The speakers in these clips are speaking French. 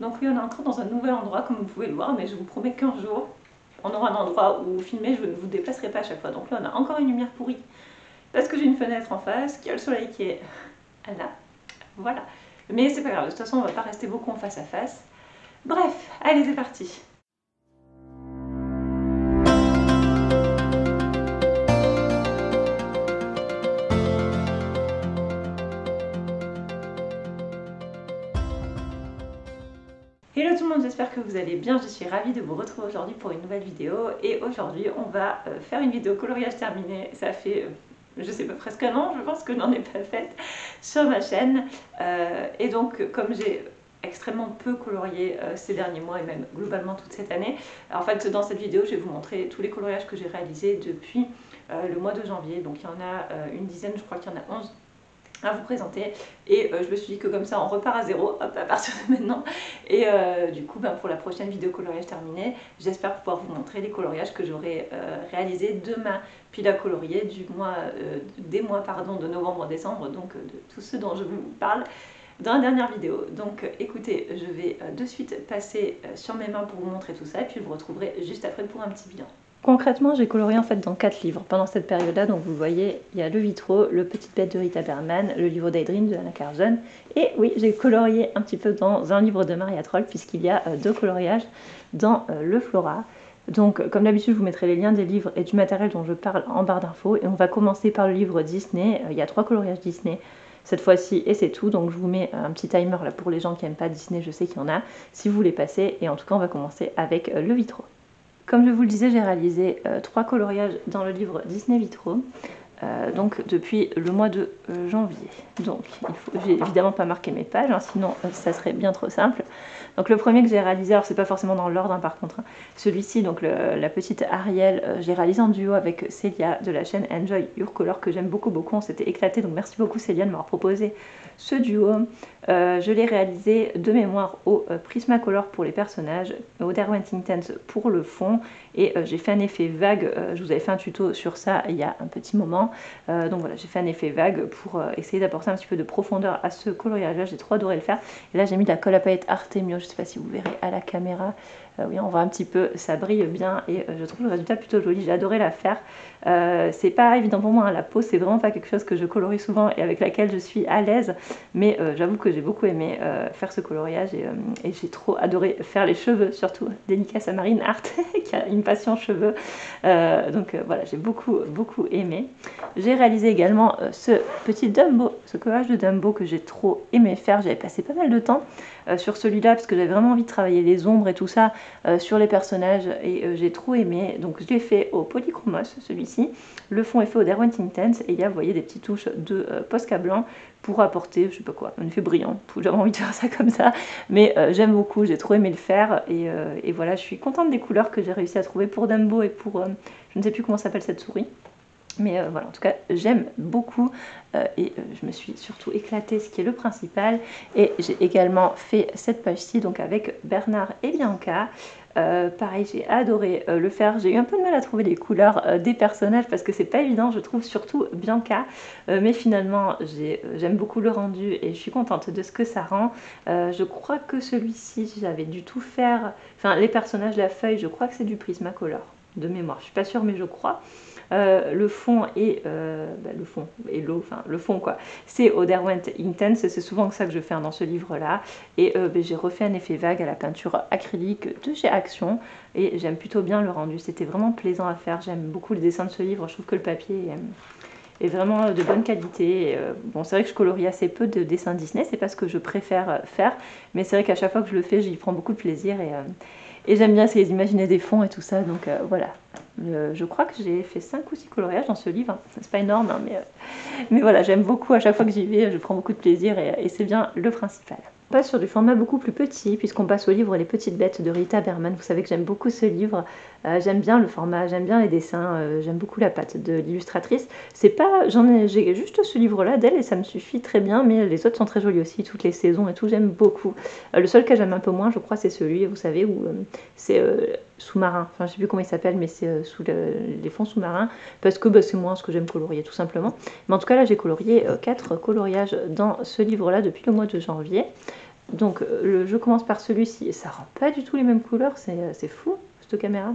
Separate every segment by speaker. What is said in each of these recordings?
Speaker 1: Donc oui, on est encore dans un nouvel endroit comme vous pouvez le voir, mais je vous promets qu'un jour, on aura un endroit où filmer, je ne vous déplacerai pas à chaque fois. Donc là, on a encore une lumière pourrie parce que j'ai une fenêtre en face, qu'il y a le soleil qui est là. Voilà. Mais c'est pas grave, de toute façon, on va pas rester beaucoup en face à face. Bref, allez, c'est parti. Hello tout le monde, j'espère que vous allez bien, je suis ravie de vous retrouver aujourd'hui pour une nouvelle vidéo et aujourd'hui on va faire une vidéo coloriage terminé, ça fait je sais pas presque un an je pense que je n'en ai pas faite sur ma chaîne et donc comme j'ai extrêmement peu colorié ces derniers mois et même globalement toute cette année, en fait dans cette vidéo je vais vous montrer tous les coloriages que j'ai réalisés depuis le mois de janvier, donc il y en a une dizaine, je crois qu'il y en a 11 à vous présenter et je me suis dit que comme ça on repart à zéro hop, à partir de maintenant et du coup pour la prochaine vidéo coloriage terminée j'espère pouvoir vous montrer les coloriages que j'aurai réalisés de ma pile à colorier des mois de novembre-décembre, donc de tous ceux dont je vous parle dans la dernière vidéo. Donc écoutez, je vais de suite passer sur mes mains pour vous montrer tout ça et puis je vous retrouverai juste après pour un petit bilan. Concrètement, j'ai colorié en fait dans 4 livres pendant cette période-là. Donc vous voyez, il y a Le Vitraux, Le Petite Bête de Rita Berman, le livre Daydream de Anna Carson. Et oui, j'ai colorié un petit peu dans un livre de Maria Troll puisqu'il y a 2 coloriages dans le Flora. Donc comme d'habitude, je vous mettrai les liens des livres et du matériel dont je parle en barre d'infos. Et on va commencer par le livre Disney. Il y a 3 coloriages Disney cette fois-ci et c'est tout. Donc je vous mets un petit timer là pour les gens qui n'aiment pas Disney, je sais qu'il y en a. Si vous voulez passer, et en tout cas on va commencer avec Le Vitraux. Comme je vous le disais, j'ai réalisé 3 coloriages dans le livre Disney Vitraux, donc depuis le mois de janvier. Donc j'ai évidemment pas marqué mes pages, hein, sinon ça serait bien trop simple. Donc le premier que j'ai réalisé, alors c'est pas forcément dans l'ordre hein, par contre, hein, celui-ci, donc la petite Ariel, j'ai réalisé en duo avec Célia de la chaîne Enjoy Your Color que j'aime beaucoup, on s'était éclaté, donc merci beaucoup Célia de m'avoir proposé ce duo. Je l'ai réalisé de mémoire au Prismacolor pour les personnages, au Derwent Intense pour le fond, et j'ai fait un effet vague, je vous avais fait un tuto sur ça il y a un petit moment, donc voilà, j'ai fait un effet vague pour essayer d'apporter un petit peu de profondeur à ce coloriage là, j'ai trop adoré le faire, et là j'ai mis de la colle à paillettes Artemio, je ne sais pas si vous verrez à la caméra, oui on voit un petit peu, ça brille bien, et je trouve le résultat plutôt joli, j'ai adoré la faire. C'est pas évident pour moi, hein, la peau c'est vraiment pas quelque chose que je colorie souvent et avec laquelle je suis à l'aise, mais j'avoue que j'ai beaucoup aimé faire ce coloriage et j'ai trop adoré faire les cheveux, surtout dédicace à Marine Hart qui a une passion cheveux, donc voilà, j'ai beaucoup aimé. J'ai réalisé également ce petit Dumbo, ce collage de Dumbo que j'ai trop aimé faire, j'avais passé pas mal de temps sur celui-là parce que j'avais vraiment envie de travailler les ombres et tout ça sur les personnages et j'ai trop aimé, donc je l'ai fait au Polychromos celui-ci, le fond est fait au Derwent Intense et il y a, vous voyez, des petites touches de Posca blanc pour apporter, je sais pas quoi, un effet brillant, j'avais envie de faire ça comme ça, mais j'aime beaucoup, j'ai trop aimé le faire, et voilà, je suis contente des couleurs que j'ai réussi à trouver pour Dumbo et pour, je ne sais plus comment s'appelle cette souris, mais voilà, en tout cas, j'aime beaucoup et je me suis surtout éclatée, ce qui est le principal. Et j'ai également fait cette page-ci, donc avec Bernard et Bianca. Pareil, j'ai adoré le faire. J'ai eu un peu de mal à trouver les couleurs des personnages parce que c'est pas évident, je trouve, surtout Bianca. Mais finalement, j'aime beaucoup le rendu et je suis contente de ce que ça rend. Je crois que celui-ci, j'avais dû tout faire. Enfin, les personnages, la feuille, je crois que c'est du Prismacolor de mémoire. Je suis pas sûre, mais je crois. Le fond et le fond et l'eau, enfin le fond quoi, c'est au Derwent Intense, c'est souvent ça que je fais dans ce livre là, et j'ai refait un effet vague à la peinture acrylique de chez Action et j'aime plutôt bien le rendu, c'était vraiment plaisant à faire, j'aime beaucoup le dessin de ce livre, je trouve que le papier est vraiment de bonne qualité. Bon, c'est vrai que je colorie assez peu de dessins Disney, c'est pas ce que je préfère faire, mais c'est vrai qu'à chaque fois que je le fais, j'y prends beaucoup de plaisir et j'aime bien essayer d'imaginer des fonds et tout ça, donc voilà. Je crois que j'ai fait 5 ou 6 coloriages dans ce livre, hein. C'est pas énorme, hein, mais voilà, j'aime beaucoup, à chaque fois que j'y vais, je prends beaucoup de plaisir et c'est bien le principal. On passe sur du format beaucoup plus petit, puisqu'on passe au livre Les Petites Bêtes de Rita Berman. Vous savez que j'aime beaucoup ce livre, j'aime bien le format, j'aime bien les dessins, j'aime beaucoup la patte de l'illustratrice. C'est pas, j'ai juste ce livre-là d'elle et ça me suffit très bien, mais les autres sont très jolis aussi, toutes les saisons et tout, j'aime beaucoup. Le seul que j'aime un peu moins, je crois, c'est celui, vous savez, où c'est sous-marin, enfin je sais plus comment il s'appelle, mais c'est sous les fonds sous-marins, parce que c'est moins ce que j'aime colorier tout simplement. Mais en tout cas là j'ai colorié 4 coloriages dans ce livre là depuis le mois de janvier. Donc je commence par celui-ci et ça rend pas du tout les mêmes couleurs, c'est fou cette caméra.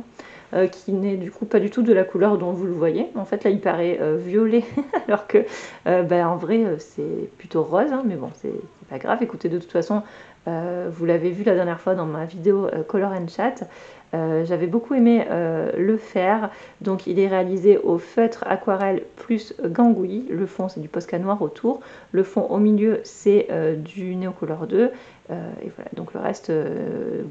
Speaker 1: Qui n'est du coup pas du tout de la couleur dont vous le voyez. En fait là il paraît violet alors que en vrai c'est plutôt rose, hein, mais bon c'est pas grave. Écoutez, de toute façon vous l'avez vu la dernière fois dans ma vidéo Color and Chat. J'avais beaucoup aimé le faire, donc il est réalisé au feutre aquarelle plus gangouille. Le fond c'est du Posca noir autour, le fond au milieu c'est du Neocolor 2 et voilà, donc le reste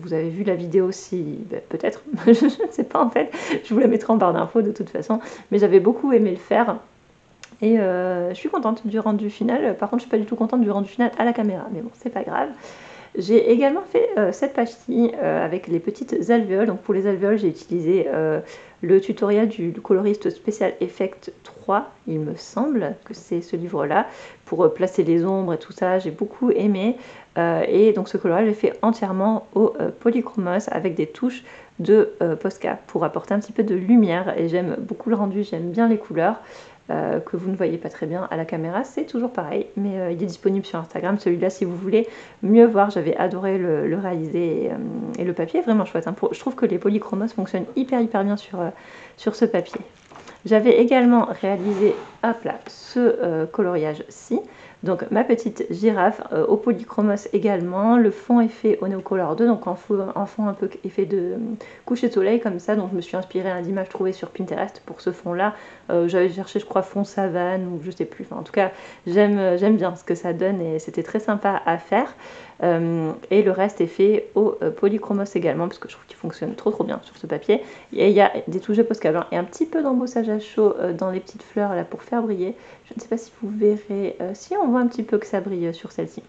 Speaker 1: vous avez vu la vidéo si peut-être je ne sais pas en fait, je vous la mettrai en barre d'infos de toute façon, mais j'avais beaucoup aimé le faire et je suis contente du rendu final. Par contre je suis pas du tout contente du rendu final à la caméra, mais bon c'est pas grave. J'ai également fait cette pastille avec les petites alvéoles. Donc pour les alvéoles, j'ai utilisé le tutoriel du coloriste Special Effect 3, il me semble que c'est ce livre-là, pour placer les ombres et tout ça. J'ai beaucoup aimé. Et donc ce coloriage, j'ai fait entièrement au polychromos avec des touches de Posca pour apporter un petit peu de lumière. Et j'aime beaucoup le rendu, j'aime bien les couleurs. Que vous ne voyez pas très bien à la caméra, c'est toujours pareil, mais il est disponible sur Instagram, celui-là si vous voulez mieux voir. J'avais adoré le réaliser et le papier est vraiment chouette, hein. Je trouve que les polychromos fonctionnent hyper bien sur ce papier. J'avais également réalisé hop là, ce coloriage-ci, donc ma petite girafe au polychromos également. Le fond est fait au Neocolor 2, donc en fond un peu effet de coucher de soleil comme ça. Donc je me suis inspirée d'images trouvées sur Pinterest pour ce fond-là. J'avais cherché, je crois, fond savane ou je sais plus. Enfin, en tout cas, j'aime bien ce que ça donne et c'était très sympa à faire. Et le reste est fait au polychromos également parce que je trouve qu'il fonctionne trop bien sur ce papier. Et il y a des touches de Posca blanc et un petit peu d'embossage à chaud dans les petites fleurs là pour faire briller. Je ne sais pas si vous verrez, si on voit un petit peu que ça brille sur celle-ci.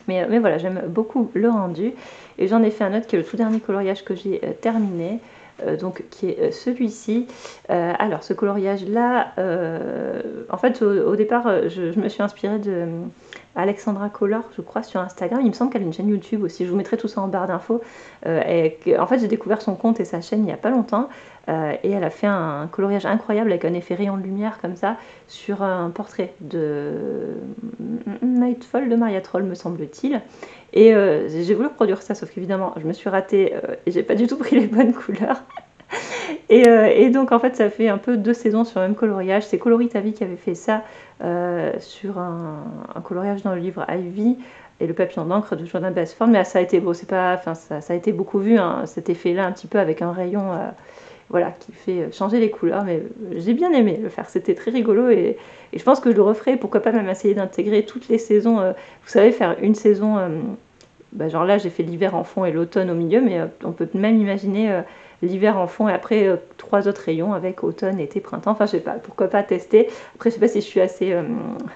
Speaker 1: Mais voilà, j'aime beaucoup le rendu. Et j'en ai fait un autre qui est le tout dernier coloriage que j'ai terminé. Donc qui est celui-ci. Alors ce coloriage là, en fait au départ je me suis inspirée de Alexandra Color, je crois, sur Instagram. Il me semble qu'elle a une chaîne YouTube aussi, je vous mettrai tout ça en barre d'infos. En fait j'ai découvert son compte et sa chaîne il n'y a pas longtemps, et elle a fait un coloriage incroyable avec un effet rayon de lumière comme ça sur un portrait de Nightfall de Maria Troll, me semble-t-il. Et j'ai voulu reproduire ça, sauf qu'évidemment je me suis ratée et j'ai pas du tout pris les bonnes couleurs. Et donc en fait ça fait un peu 2 saisons sur le même coloriage. C'est Coloritavi qui avait fait ça sur un coloriage dans le livre Ivy et le papillon d'encre de Jordan Basford. Mais ça a été beau, c'est pas, enfin ça a été beaucoup vu, hein, cet effet-là un petit peu avec un rayon, voilà, qui fait changer les couleurs. Mais j'ai bien aimé le faire, c'était très rigolo et je pense que je le referai. Pourquoi pas même essayer d'intégrer toutes les saisons. Vous savez, faire une saison. Genre là j'ai fait l'hiver en fond et l'automne au milieu, mais on peut même imaginer l'hiver en fond et après 3 autres rayons avec automne, été, printemps. Enfin je sais pas, pourquoi pas tester. Après je sais pas si je suis assez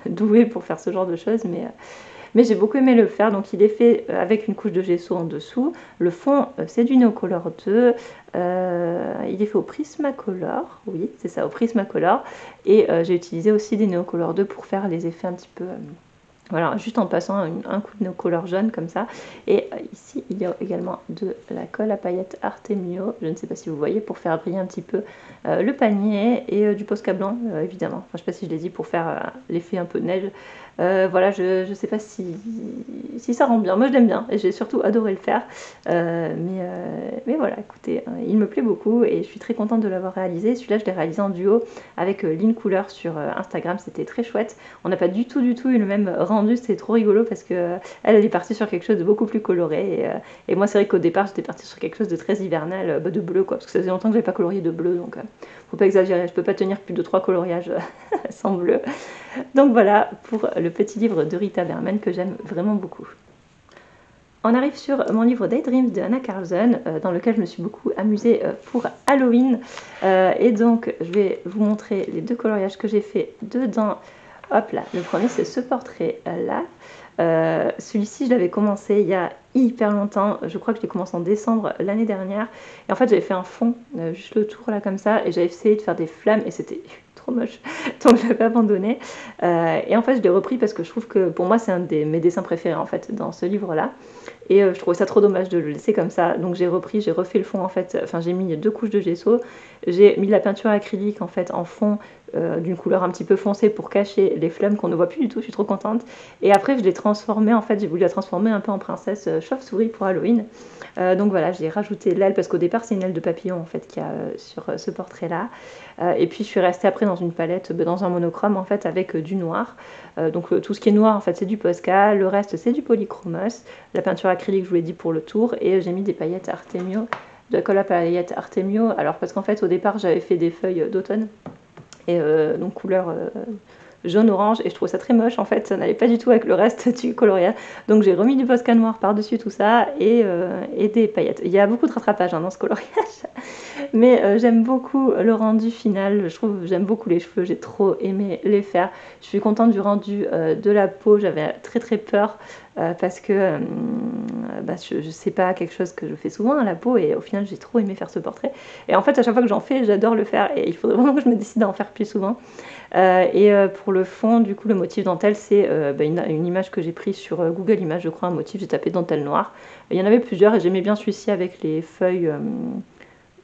Speaker 1: douée pour faire ce genre de choses, mais j'ai beaucoup aimé le faire. Donc il est fait avec une couche de gesso en dessous. Le fond c'est du Neocolor 2. Il est fait au Prismacolor, oui c'est ça, au Prismacolor. Et j'ai utilisé aussi des Neocolor 2 pour faire les effets un petit peu... Voilà, juste en passant un coup de Neocolor jaune comme ça. Et ici, il y a également de la colle à paillettes Artemio. Je ne sais pas si vous voyez, pour faire briller un petit peu le panier. Et du Posca blanc, évidemment. Enfin, je ne sais pas si je l'ai dit, pour faire l'effet un peu neige. Voilà, je ne sais pas si ça rend bien. Moi, je l'aime bien. Et j'ai surtout adoré le faire. Mais voilà, écoutez, il me plaît beaucoup. Et je suis très contente de l'avoir réalisé. Celui-là, je l'ai réalisé en duo avec Lynn Couleur sur Instagram. C'était très chouette. On n'a pas du tout eu le même rendu. C'est trop rigolo parce que elle est partie sur quelque chose de beaucoup plus coloré. Et moi, c'est vrai qu'au départ, j'étais partie sur quelque chose de très hivernal, de bleu, quoi. Parce que ça faisait longtemps que je n'avais pas colorié de bleu. Donc, faut pas exagérer. Je peux pas tenir plus de 3 coloriages sans bleu. Donc voilà pour le petit livre de Rita Berman que j'aime vraiment beaucoup. On arrive sur mon livre Daydreams de Anna Carlson, dans lequel je me suis beaucoup amusée pour Halloween. Et donc je vais vous montrer les 2 coloriages que j'ai fait dedans. Hop là, le premier c'est ce portrait là. Celui-ci je l'avais commencé il y a hyper longtemps, je crois que je l'ai commencé en décembre l'année dernière. Et en fait j'avais fait un fond, juste le tour là comme ça, et j'avais essayé de faire des flammes et c'était trop moche, donc je l'avais abandonné. Et en fait je l'ai repris parce que je trouve que pour moi c'est un de mes dessins préférés en fait dans ce livre là. Et je trouvais ça trop dommage de le laisser comme ça, donc j'ai repris, j'ai refait le fond en fait, enfin j'ai mis 2 couches de gesso, j'ai mis de la peinture acrylique en fait en fond d'une couleur un petit peu foncée pour cacher les flammes qu'on ne voit plus du tout, je suis trop contente. Et après je l'ai transformée, en fait j'ai voulu la transformer un peu en princesse chauve-souris pour Halloween. Donc voilà, j'ai rajouté l'aile parce qu'au départ c'est une aile de papillon en fait qu'il y a sur ce portrait là. Et puis je suis restée après dans une palette, dans un monochrome en fait avec du noir. Donc tout ce qui est noir en fait c'est du Posca, le reste c'est du polychromos, la peinture acrylique je vous l'ai dit pour le tour, et j'ai mis des paillettes Artemio, de la colle à paillettes Artemio. Alors parce qu'en fait au départ j'avais fait des feuilles d'automne et donc couleur jaune-orange, et je trouve ça très moche en fait, ça n'allait pas du tout avec le reste du coloriage, donc j'ai remis du Posca noir par-dessus tout ça et des paillettes. Il y a beaucoup de rattrapage dans ce coloriage, mais j'aime beaucoup le rendu final, je trouve, j'aime beaucoup les cheveux, j'ai trop aimé les faire. Je suis contente du rendu de la peau, j'avais très peur parce que je sais pas, quelque chose que je fais souvent à la peau, et au final j'ai trop aimé faire ce portrait. Et en fait à chaque fois que j'en fais, j'adore le faire, et il faudrait vraiment que je me décide à en faire plus souvent. Pour le fond, du coup, le motif dentelle, c'est une image que j'ai prise sur Google Images, je crois, un motif, j'ai tapé dentelle noire. Il y en avait plusieurs et j'aimais bien celui-ci avec les feuilles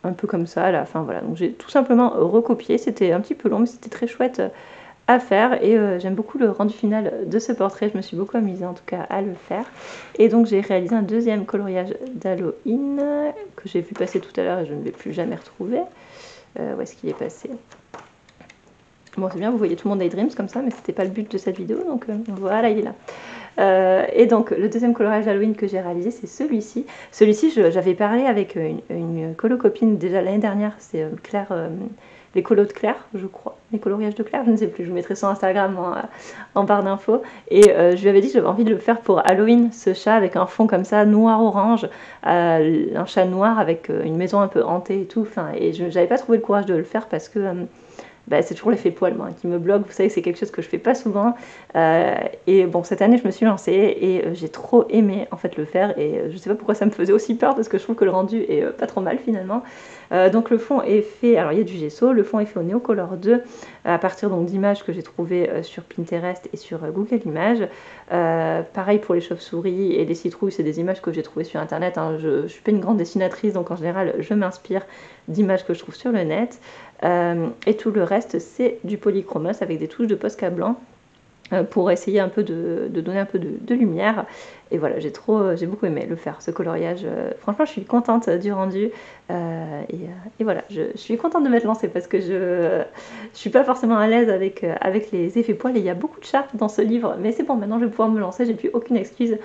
Speaker 1: un peu comme ça à la fin, voilà. Donc j'ai tout simplement recopié, c'était un petit peu long, mais c'était très chouette à faire, et j'aime beaucoup le rendu final de ce portrait, je me suis beaucoup amusée en tout cas à le faire. Et donc j'ai réalisé un deuxième coloriage d'Halloween que j'ai vu passer tout à l'heure et je ne vais plus jamais retrouver. Où est-ce qu'il est passé? Bon, c'est bien, vous voyez tout mon Daydreams comme ça, mais c'était pas le but de cette vidéo, donc voilà, il est là. Et donc, le deuxième coloriage d'Halloween que j'ai réalisé, c'est celui-ci. Celui-ci, j'avais parlé avec une colo-copine déjà l'année dernière, c'est Claire, les colos de Claire, je crois, les coloriages de Claire, je ne sais plus, je vous mettrai son Instagram en barre d'infos. Et je lui avais dit que j'avais envie de le faire pour Halloween, ce chat avec un fond comme ça, noir-orange, un chat noir avec une maison un peu hantée et tout. Enfin, et je n'avais pas trouvé le courage de le faire parce que c'est toujours l'effet poil moi, qui me bloque. Vous savez, c'est quelque chose que je fais pas souvent. Et bon, cette année, je me suis lancée et j'ai trop aimé en fait le faire. Et je sais pas pourquoi ça me faisait aussi peur, parce que je trouve que le rendu est pas trop mal finalement. Donc le fond est fait, alors il y a du gesso, le fond est fait au Neocolor 2 à partir d'images que j'ai trouvées sur Pinterest et sur Google Images. Pareil pour les chauves-souris et les citrouilles, c'est des images que j'ai trouvées sur internet, hein. Je suis pas une grande dessinatrice, donc en général je m'inspire d'images que je trouve sur le net. Et tout le reste c'est du polychromos avec des touches de Posca blanc pour essayer un peu de donner un peu de lumière. Et voilà, j'ai beaucoup aimé le faire, ce coloriage. Franchement, je suis contente du rendu. Et voilà, je suis contente de m'être lancée parce que je suis pas forcément à l'aise avec les effets poils. Et il y a beaucoup de chats dans ce livre. Mais c'est bon, maintenant je vais pouvoir me lancer, j'ai plus aucune excuse.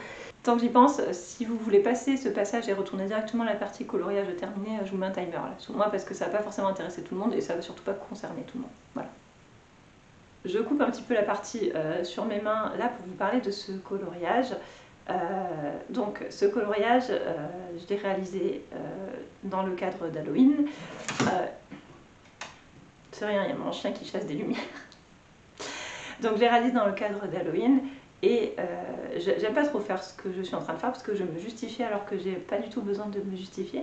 Speaker 1: Tant que j'y pense, si vous voulez passer ce passage et retourner directement à la partie coloriage terminée, je vous mets un timer là sur moi, parce que ça va pas forcément intéresser tout le monde et ça va surtout pas concerner tout le monde. Voilà. Je coupe un petit peu la partie sur mes mains là pour vous parler de ce coloriage. Donc ce coloriage, je l'ai réalisé dans le cadre d'Halloween. C'est rien, il y a mon chien qui chasse des lumières. Donc je l'ai réalisé dans le cadre d'Halloween. Et j'aime pas trop faire ce que je suis en train de faire parce que je me justifie alors que j'ai pas du tout besoin de me justifier.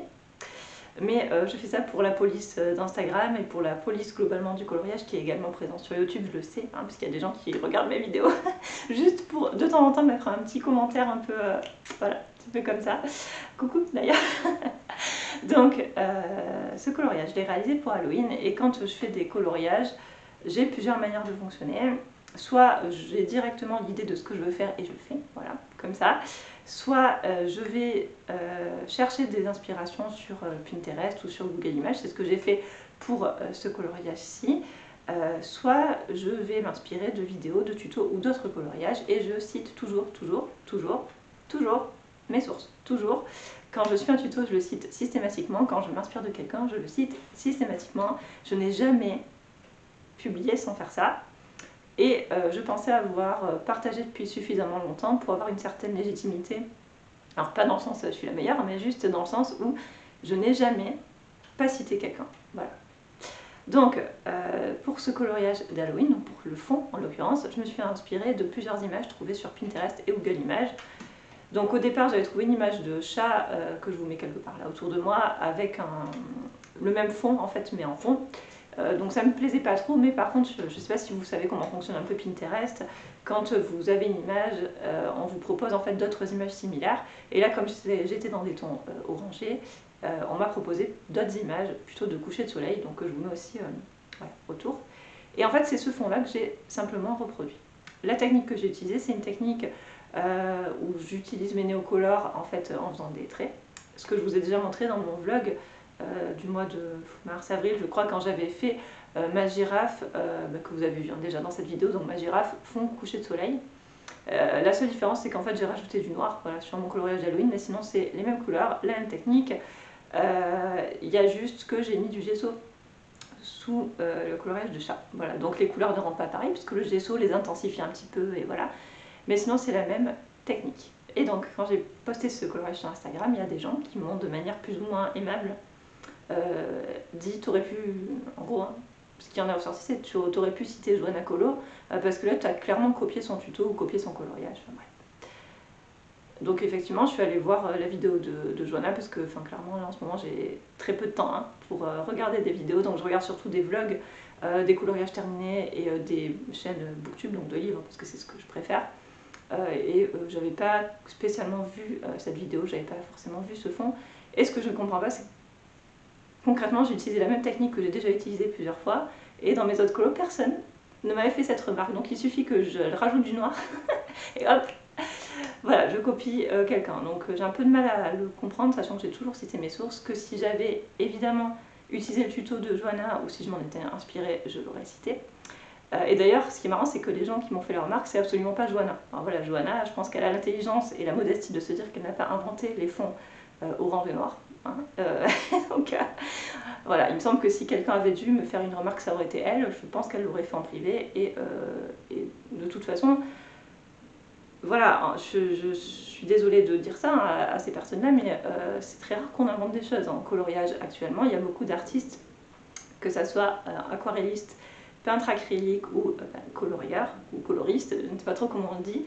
Speaker 1: Mais je fais ça pour la police d'Instagram et pour la police globalement du coloriage qui est également présente sur YouTube, je le sais, hein, parce qu'il y a des gens qui regardent mes vidéos juste pour de temps en temps mettre un petit commentaire un peu, voilà, un peu comme ça. Coucou d'ailleurs. Donc ce coloriage, je l'ai réalisé pour Halloween, et quand je fais des coloriages, j'ai plusieurs manières de fonctionner. Soit j'ai directement l'idée de ce que je veux faire et je le fais, voilà, comme ça. Soit je vais chercher des inspirations sur Pinterest ou sur Google Images, c'est ce que j'ai fait pour ce coloriage-ci. Soit je vais m'inspirer de vidéos, de tutos ou d'autres coloriages, et je cite toujours mes sources, toujours. Quand je suis un tuto, je le cite systématiquement. Quand je m'inspire de quelqu'un, je le cite systématiquement. Je n'ai jamais publié sans faire ça. Et je pensais avoir partagé depuis suffisamment longtemps pour avoir une certaine légitimité. Alors pas dans le sens je suis la meilleure, mais juste dans le sens où je n'ai jamais pas cité quelqu'un. Voilà. Donc pour ce coloriage d'Halloween, pour le fond en l'occurrence, je me suis inspirée de plusieurs images trouvées sur Pinterest et Google Images. Donc au départ j'avais trouvé une image de chat que je vous mets quelque part là autour de moi avec le même fond en fait mais en rond. Donc ça me plaisait pas trop, mais par contre je ne sais pas si vous savez comment fonctionne un peu Pinterest. Quand vous avez une image, on vous propose en fait d'autres images similaires, et là comme j'étais dans des tons orangés, on m'a proposé d'autres images plutôt de coucher de soleil, donc que je vous mets aussi ouais, autour. Et en fait, c'est ce fond-là que j'ai simplement reproduit. La technique que j'ai utilisée, c'est une technique où j'utilise mes néocolores en fait en faisant des traits. Ce que je vous ai déjà montré dans mon vlog du mois de mars-avril, je crois, quand j'avais fait ma girafe, que vous avez vu déjà dans cette vidéo, donc ma girafe fond coucher de soleil. La seule différence, c'est qu'en fait j'ai rajouté du noir voilà, sur mon coloriage d'Halloween, mais sinon c'est les mêmes couleurs, la même technique. Il y a juste que j'ai mis du gesso sous le coloriage de chat. Voilà, donc les couleurs ne rendent pas pareil, puisque le gesso les intensifie un petit peu, et voilà. Mais sinon c'est la même technique. Et donc quand j'ai posté ce coloriage sur Instagram, il y a des gens qui m'ont de manière plus ou moins aimable dit t'aurais pu, en gros, hein, ce qui en a ressorti, c'est que t'aurais pu citer Joanna Colo, parce que là tu as clairement copié son tuto ou copié son coloriage. Enfin, bref. Donc effectivement, je suis allée voir la vidéo de Joanna parce que clairement, là, en ce moment, j'ai très peu de temps hein, pour regarder des vidéos. Donc je regarde surtout des vlogs, des coloriages terminés et des chaînes booktube, donc de livres, parce que c'est ce que je préfère. J'avais pas spécialement vu cette vidéo, j'avais pas forcément vu ce fond. Et ce que je ne comprends pas, c'est que concrètement, j'ai utilisé la même technique que j'ai déjà utilisée plusieurs fois. Et dans mes autres colos, personne ne m'avait fait cette remarque. Donc il suffit que je rajoute du noir et hop, voilà, je copie quelqu'un. Donc j'ai un peu de mal à le comprendre, sachant que j'ai toujours cité mes sources, que si j'avais évidemment utilisé le tuto de Joanna ou si je m'en étais inspirée, je l'aurais cité. Et d'ailleurs, ce qui est marrant, c'est que les gens qui m'ont fait la remarque, c'est absolument pas Joanna. Alors voilà, Joanna, je pense qu'elle a l'intelligence et la modestie de se dire qu'elle n'a pas inventé les fonds orange et noir. Hein. Donc voilà, il me semble que si quelqu'un avait dû me faire une remarque, ça aurait été elle. Je pense qu'elle l'aurait fait en privé. Et de toute façon, voilà, je suis désolée de dire ça hein, à ces personnes-là, mais c'est très rare qu'on invente des choses en coloriage actuellement. Il y a beaucoup d'artistes, que ça soit aquarellistes, peintres acryliques ou colorieurs ou coloristes, je ne sais pas trop comment on le dit,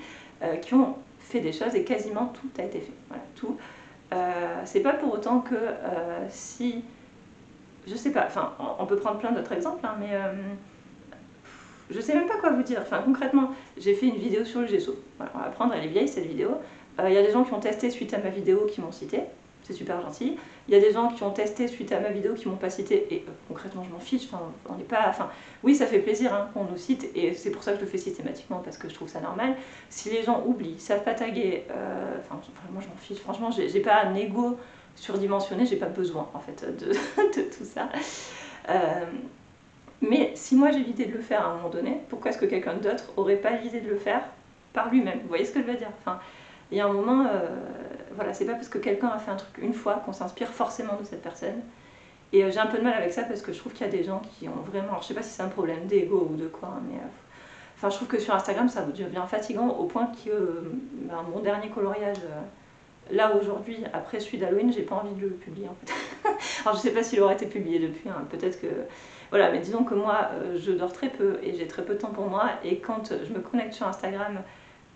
Speaker 1: qui ont fait des choses et quasiment tout a été fait. Voilà, tout. C'est pas pour autant que si... Je sais pas, enfin, on peut prendre plein d'autres exemples, hein, mais je sais même pas quoi vous dire. Enfin, concrètement, j'ai fait une vidéo sur le gesso. Voilà, on va prendre, elle est vieille cette vidéo. Il y a des gens qui ont testé suite à ma vidéo qui m'ont cité. C'est super gentil. Il y a des gens qui ont testé suite à ma vidéo qui m'ont pas cité. Et concrètement, je m'en fiche. Enfin, on n'est pas. Enfin, oui, ça fait plaisir hein, qu'on nous cite. Et c'est pour ça que je le fais systématiquement parce que je trouve ça normal. Si les gens oublient, savent pas taguer. Moi, je m'en fiche. Franchement, j'ai pas un ego surdimensionné. J'ai pas besoin en fait de, de tout ça. Mais si moi j'ai l'idée de le faire à un moment donné, pourquoi est-ce que quelqu'un d'autre aurait pas l'idée de le faire par lui-même? Vous voyez ce que je veux dire? Enfin, il y a un moment, voilà, c'est pas parce que quelqu'un a fait un truc une fois qu'on s'inspire forcément de cette personne. Et j'ai un peu de mal avec ça parce que je trouve qu'il y a des gens qui ont vraiment, alors je sais pas si c'est un problème d'ego ou de quoi, mais enfin je trouve que sur Instagram ça devient fatigant au point que mon dernier coloriage, là aujourd'hui, après celui d'Halloween, j'ai pas envie de le publier en fait. Alors je sais pas s'il aurait été publié depuis, hein, peut-être que... Voilà, mais disons que moi, je dors très peu et j'ai très peu de temps pour moi. Et quand je me connecte sur Instagram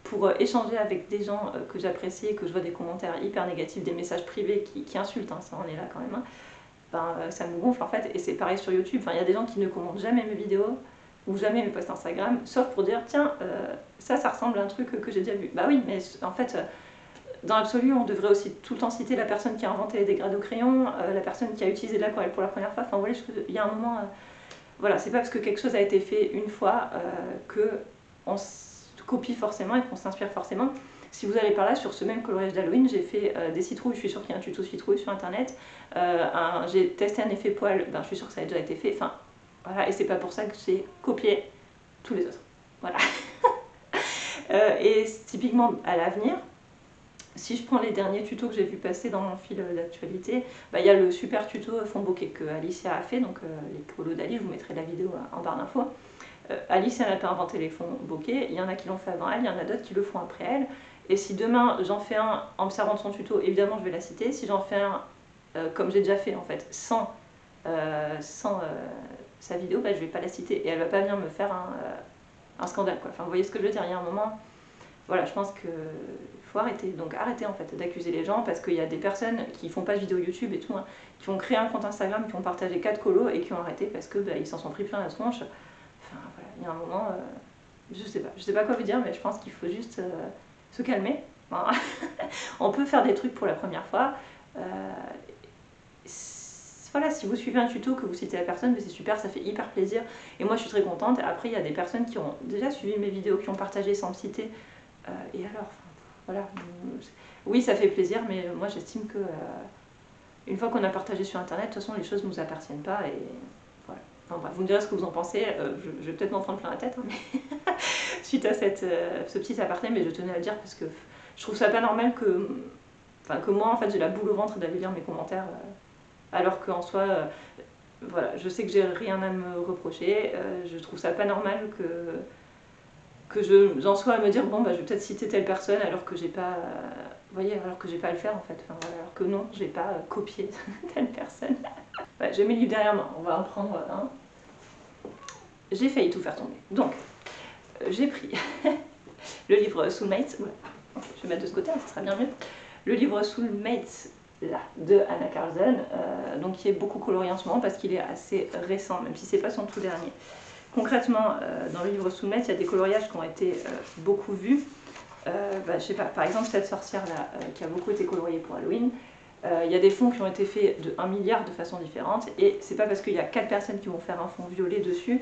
Speaker 1: pour échanger avec des gens que j'apprécie et que je vois des commentaires hyper négatifs, des messages privés qui insultent, hein, ça en est là quand même, hein, ça me gonfle en fait. Et c'est pareil sur YouTube. Enfin, il y a des gens qui ne commentent jamais mes vidéos ou jamais mes posts Instagram, sauf pour dire tiens, ça ressemble à un truc que j'ai déjà vu. Bah oui, mais en fait... Dans l'absolu, on devrait aussi tout le temps citer la personne qui a inventé les dégradés au crayon, la personne qui a utilisé de l'aquarelle pour la première fois. Enfin, vous voyez, il y a un moment, voilà, c'est pas parce que quelque chose a été fait une fois que on copie forcément et qu'on s'inspire forcément. Si vous allez par là, sur ce même coloriage d'Halloween, j'ai fait des citrouilles, je suis sûre qu'il y a un tuto citrouille sur internet. J'ai testé un effet poil, je suis sûre que ça a déjà été fait. Enfin, voilà, et c'est pas pour ça que j'ai copié tous les autres. Voilà. Et typiquement à l'avenir, si je prends les derniers tutos que j'ai vu passer dans mon fil d'actualité, il y a le super tuto fond bokeh que Alicia a fait, donc les colos d'Ali, je vous mettrai la vidéo en barre d'infos. Alicia n'a pas inventé les fonds bokeh, il y en a qui l'ont fait avant elle, il y en a d'autres qui le font après elle. Et si demain j'en fais un en me servant de son tuto, évidemment je vais la citer. Si j'en fais un comme j'ai déjà fait en fait, sans sa vidéo, je vais pas la citer et elle va pas venir me faire un scandale quoi. Enfin vous voyez ce que je veux dire, il y a un moment... Voilà, je pense qu'il faut arrêter. Donc arrêtez en fait d'accuser les gens parce qu'il y a des personnes qui font pas de vidéos YouTube et tout, hein, qui ont créé un compte Instagram, qui ont partagé 4 colos et qui ont arrêté parce que ils s'en sont pris plein la tronche. Enfin voilà, il y a un moment, je sais pas quoi vous dire, mais je pense qu'il faut juste se calmer. On peut faire des trucs pour la première fois. Voilà, si si vous suivez un tuto, que vous citez la personne, c'est super, ça fait hyper plaisir. Et moi je suis très contente. Après il y a des personnes qui ont déjà suivi mes vidéos, qui ont partagé sans me citer. Et alors, voilà. Oui, ça fait plaisir, mais moi j'estime que une fois qu'on a partagé sur internet, de toute façon les choses ne nous appartiennent pas. Et voilà. Enfin, bref, vous me direz ce que vous en pensez. Je vais peut-être m'en prendre plein la tête, hein, mais suite à ce petit aparté, mais je tenais à le dire parce que je trouve ça pas normal que, que moi en fait j'ai la boule au ventre d'aller lire mes commentaires alors qu'en soi, voilà, je sais que j'ai rien à me reprocher. Je trouve ça pas normal que j'en sois à me dire bon bah je vais peut-être citer telle personne alors que j'ai pas, vous voyez, alors que j'ai pas à le faire en fait. Enfin, voilà, alors que non, j'ai pas copié telle personne. Ouais, j'ai mes livres derrière moi, on va en prendre un. J'ai failli tout faire tomber. Donc, j'ai pris le livre Soulmates. Voilà. Je vais mettre de ce côté, ça sera bien mieux. Le livre Soulmates là, de Anna Carlson, donc qui est beaucoup colorié en ce moment parce qu'il est assez récent, même si c'est pas son tout dernier. Concrètement, dans le livre Soulmates, il y a des coloriages qui ont été beaucoup vus. Je sais pas, par exemple cette sorcière là, qui a beaucoup été coloriée pour Halloween. Il y a des fonds qui ont été faits de 1 milliard de façons différentes, et c'est pas parce qu'il y a 4 personnes qui vont faire un fond violet dessus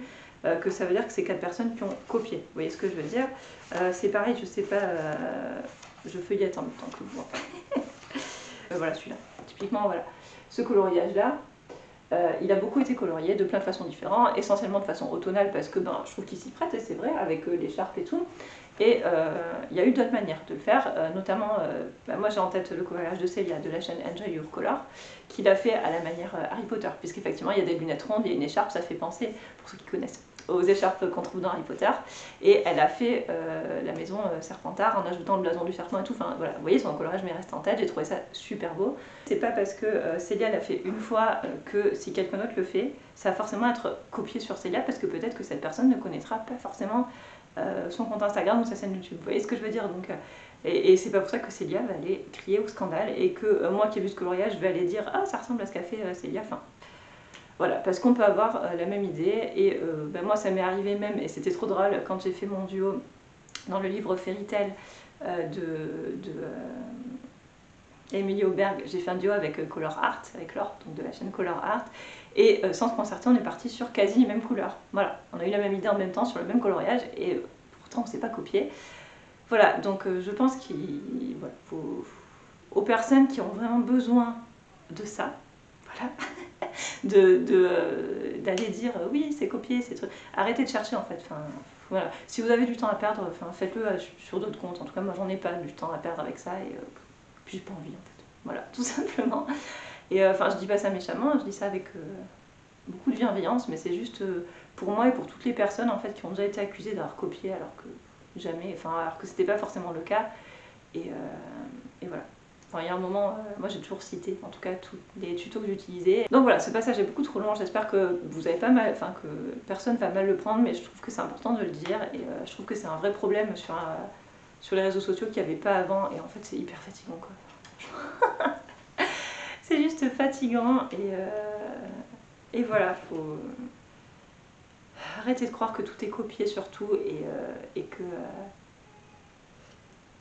Speaker 1: que ça veut dire que c'est 4 personnes qui ont copié. Vous voyez ce que je veux dire? C'est pareil, je sais pas, je feuillette en même temps que vous. Voilà celui-là. Typiquement, voilà. Ce coloriage-là, il a beaucoup été colorié de plein de façons différentes, essentiellement de façon automnale parce que je trouve qu'il s'y prête, et c'est vrai, avec l'écharpe et tout. Et il y a eu d'autres manières de le faire, notamment, moi j'ai en tête le coloriage de Célia de la chaîne Enjoy Your Color, qui l'a fait à la manière Harry Potter, puisqu'effectivement il y a des lunettes rondes, il y a une écharpe, ça fait penser, pour ceux qui connaissent, aux écharpes qu'on trouve dans Harry Potter, et elle a fait la maison Serpentard en ajoutant le blason du serpent et tout. Enfin voilà, vous voyez, son coloriage m'est resté en tête, j'ai trouvé ça super beau. C'est pas parce que Célia l'a fait une fois que si quelqu'un d'autre le fait, ça va forcément être copié sur Célia, parce que peut-être que cette personne ne connaîtra pas forcément son compte Instagram ou sa chaîne YouTube. Vous voyez ce que je veux dire? Donc, et c'est pas pour ça que Célia va aller crier au scandale, et que moi qui ai vu ce coloriage, je vais aller dire ah ça ressemble à ce qu'a fait Célia. Enfin, voilà, parce qu'on peut avoir la même idée, et moi ça m'est arrivé même, et c'était trop drôle, quand j'ai fait mon duo dans le livre Fairy Tail de Emily Auberg, j'ai fait un duo avec Color Art, avec Laure, donc de la chaîne Color Art, et sans se concerter, on est parti sur quasi les mêmes couleurs. Voilà, on a eu la même idée en même temps sur le même coloriage, et pourtant on s'est pas copié. Voilà, donc je pense qu'il faut, aux personnes qui ont vraiment besoin de ça, voilà, d'aller dire oui c'est copié, c'est truc. Arrêtez de chercher en fait. Enfin, voilà. Si vous avez du temps à perdre, faites-le sur d'autres comptes. En tout cas moi j'en ai pas du temps à perdre avec ça, et puis j'ai pas envie en fait. Voilà, tout simplement. Et je dis pas ça méchamment, je dis ça avec beaucoup de bienveillance, mais c'est juste pour moi et pour toutes les personnes en fait qui ont déjà été accusées d'avoir copié alors que jamais, alors que c'était pas forcément le cas. Et voilà. Il y a un moment, moi j'ai toujours cité en tout cas tous les tutos que j'utilisais. Donc voilà, ce passage est beaucoup trop long, j'espère que vous avez pas mal, que personne va mal le prendre, mais je trouve que c'est important de le dire, et je trouve que c'est un vrai problème sur les réseaux sociaux qu'il n'y avait pas avant, et en fait c'est hyper fatigant quoi. C'est juste fatigant, et voilà, faut arrêter de croire que tout est copié surtout, et que...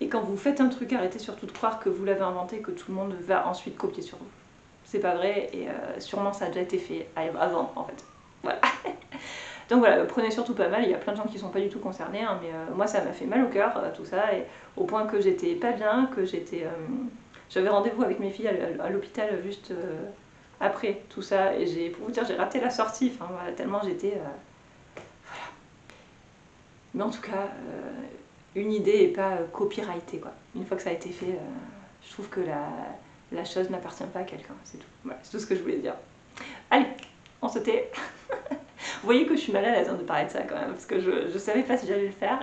Speaker 1: Et quand vous faites un truc, arrêtez surtout de croire que vous l'avez inventé, que tout le monde va ensuite copier sur vous. C'est pas vrai, et sûrement ça a déjà été fait avant en fait. Voilà. Donc voilà, prenez surtout pas mal, il y a plein de gens qui sont pas du tout concernés, hein, mais moi ça m'a fait mal au cœur tout ça, et au point que j'étais pas bien, que j'avais rendez-vous avec mes filles à l'hôpital juste après tout ça, et pour vous dire, j'ai raté la sortie, voilà, tellement j'étais... voilà. Mais en tout cas... une idée et pas copyrightée quoi. Une fois que ça a été fait, je trouve que la chose n'appartient pas à quelqu'un, c'est tout. Voilà, c'est tout ce que je voulais dire. Allez, on se tait. Vous voyez que je suis mal à l'aise de parler de ça quand même, parce que je savais pas si j'allais le faire,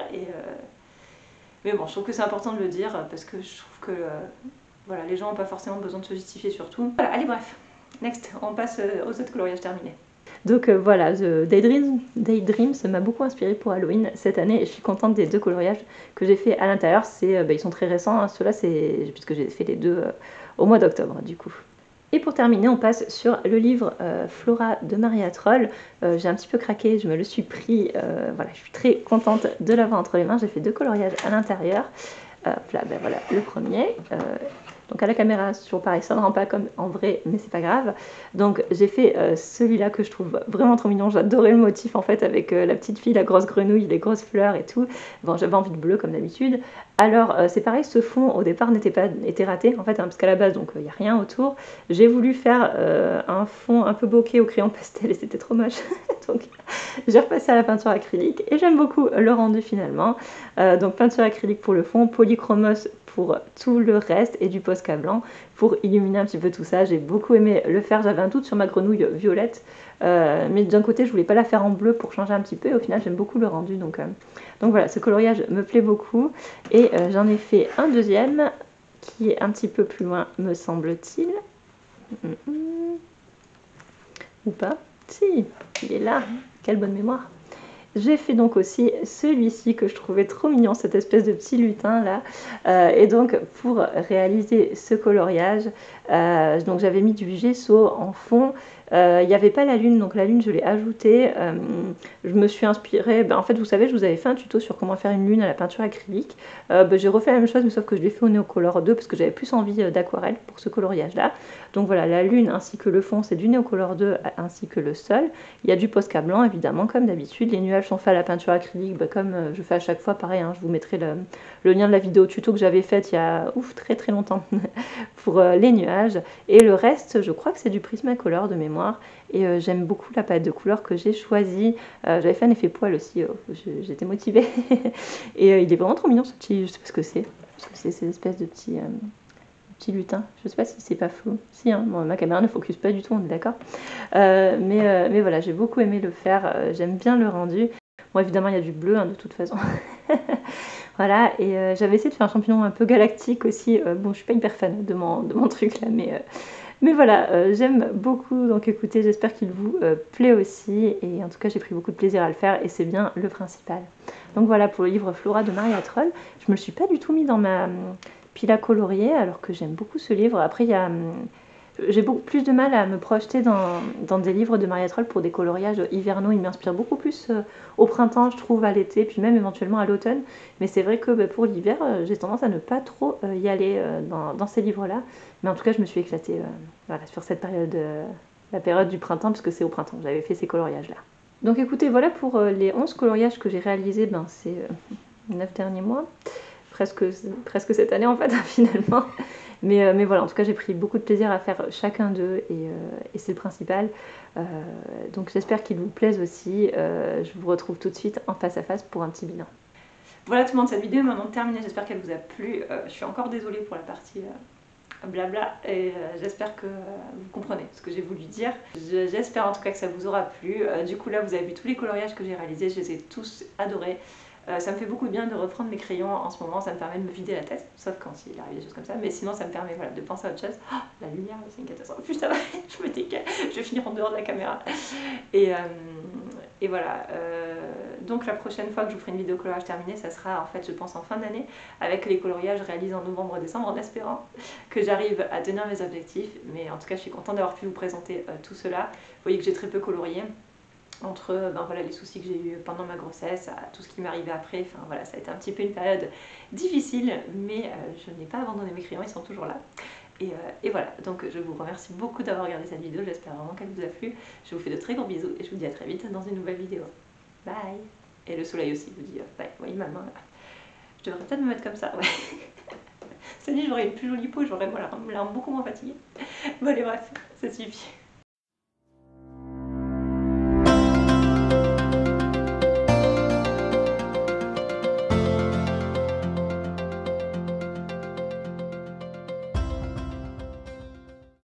Speaker 1: mais bon, je trouve que c'est important de le dire, parce que je trouve que voilà, les gens n'ont pas forcément besoin de se justifier sur tout. Voilà, allez bref, next, on passe aux autres coloriages terminés. Donc voilà, Daydreams m'a beaucoup inspiré pour Halloween cette année, et je suis contente des 2 coloriages que j'ai fait à l'intérieur. Ils sont très récents, hein. Ceux-là c'est puisque j'ai fait les 2 au mois d'octobre du coup. Et pour terminer, on passe sur le livre Flora de Maria Troll. J'ai un petit peu craqué, je me le suis pris, voilà, je suis très contente de l'avoir entre les mains. J'ai fait 2 coloriages à l'intérieur. Là, voilà, le premier. Donc à la caméra, c'est toujours pareil, ça ne rend pas comme en vrai, mais c'est pas grave. Donc j'ai fait celui-là que je trouve vraiment trop mignon. J'adorais le motif en fait avec la petite fille, la grosse grenouille, les grosses fleurs et tout. Bon, j'avais envie de bleu comme d'habitude. Alors c'est pareil, ce fond au départ était raté en fait, hein, parce qu'à la base donc il n'y a rien autour. J'ai voulu faire un fond un peu bokeh au crayon pastel et c'était trop moche. Donc j'ai repassé à la peinture acrylique et j'aime beaucoup le rendu finalement. Donc peinture acrylique pour le fond, polychromos pour tout le reste et du Posca blanc pour illuminer un petit peu tout ça. J'ai beaucoup aimé le faire, j'avais un doute sur ma grenouille violette, mais d'un côté je voulais pas la faire en bleu pour changer un petit peu et au final j'aime beaucoup le rendu. Donc voilà, ce coloriage me plaît beaucoup et j'en ai fait un deuxième qui est un petit peu plus loin me semble-t-il. Ou pas? Si, il est là, quelle bonne mémoire. J'ai fait donc aussi celui-ci que je trouvais trop mignon, cette espèce de petit lutin là. Et donc pour réaliser ce coloriage, donc j'avais mis du gesso en fond. Il n'y avait pas la lune, donc la lune je l'ai ajoutée. Je me suis inspirée, en fait vous savez je vous avais fait un tuto sur comment faire une lune à la peinture acrylique. J'ai refait la même chose mais sauf que je l'ai fait au Neocolor 2 parce que j'avais plus envie d'aquarelle pour ce coloriage là. Donc voilà, la lune ainsi que le fond c'est du Neocolor 2 ainsi que le sol. Il y a du Posca blanc évidemment comme d'habitude. Les nuages sont faits à la peinture acrylique comme je fais à chaque fois, pareil, hein, je vous mettrai le lien de la vidéo tuto que j'avais faite il y a très longtemps pour les nuages. Et le reste, je crois que c'est du Prismacolor de mémoire. Et j'aime beaucoup la palette de couleurs que j'ai choisie. J'avais fait un effet poil aussi, j'étais motivée. Et il est vraiment trop mignon ce petit, je sais pas ce que c'est. C'est ces espèces de petits lutin. Je sais pas si c'est pas faux. Si, hein, bon, ma caméra ne focus pas du tout, on est d'accord. Mais voilà, j'ai beaucoup aimé le faire. J'aime bien le rendu. Bon, évidemment, il y a du bleu, hein, de toute façon. Voilà, et j'avais essayé de faire un champignon un peu galactique aussi. Bon, je suis pas hyper fan de mon truc là, mais voilà, j'aime beaucoup. Donc écoutez, j'espère qu'il vous plaît aussi. Et en tout cas, j'ai pris beaucoup de plaisir à le faire et c'est bien le principal. Donc voilà pour le livre Flora de Maria Troll. Je me le suis pas du tout mis dans ma pile à colorier alors que j'aime beaucoup ce livre. Après, j'ai beaucoup plus de mal à me projeter dans des livres de Maria Troll pour des coloriages hivernaux. Il m'inspire beaucoup plus au printemps, je trouve, à l'été, puis même éventuellement à l'automne. Mais c'est vrai que pour l'hiver, j'ai tendance à ne pas trop y aller dans ces livres-là. Mais en tout cas, je me suis éclatée voilà, sur cette période, la période du printemps, parce que c'est au printemps que j'avais fait ces coloriages-là. Donc écoutez, voilà pour les 11 coloriages que j'ai réalisés ces 9 derniers mois. Presque cette année en fait, finalement. Mais voilà, en tout cas, j'ai pris beaucoup de plaisir à faire chacun d'eux et c'est le principal. Donc j'espère qu'ils vous plaisent aussi. Je vous retrouve tout de suite en face à face pour un petit bilan. Voilà tout le monde, cette vidéo est maintenant terminée. J'espère qu'elle vous a plu. Je suis encore désolée pour la partie blabla et j'espère que vous comprenez ce que j'ai voulu dire. J'espère en tout cas que ça vous aura plu. Du coup là, vous avez vu tous les coloriages que j'ai réalisés. Je les ai tous adorés. Ça me fait beaucoup de bien de reprendre mes crayons en ce moment, ça me permet de me vider la tête, sauf quand il arrive des choses comme ça, mais sinon ça me permet voilà, de penser à autre chose. Oh, la lumière, c'est une catastrophe. Putain, je me décale, je vais finir en dehors de la caméra. Et voilà, donc la prochaine fois que je vous ferai une vidéo coloriage terminée, ça sera en fait je pense en fin d'année, avec les coloriages réalisés en novembre-décembre, en espérant que j'arrive à tenir mes objectifs. Mais en tout cas, je suis contente d'avoir pu vous présenter tout cela. Vous voyez que j'ai très peu colorié. Entre voilà, les soucis que j'ai eu pendant ma grossesse, à tout ce qui m'est arrivé après, enfin voilà, ça a été un petit peu une période difficile, mais je n'ai pas abandonné mes crayons, ils sont toujours là. Et voilà, donc je vous remercie beaucoup d'avoir regardé cette vidéo, j'espère vraiment qu'elle vous a plu. Je vous fais de très gros bisous et je vous dis à très vite dans une nouvelle vidéo. Bye. Et le soleil aussi vous dit bye. Vous voyez ma main là. Je devrais peut-être me mettre comme ça, ouais. Ça dit, j'aurais une plus jolie peau, j'aurais voilà, l'air beaucoup moins fatiguée. Bon allez bref, ça suffit.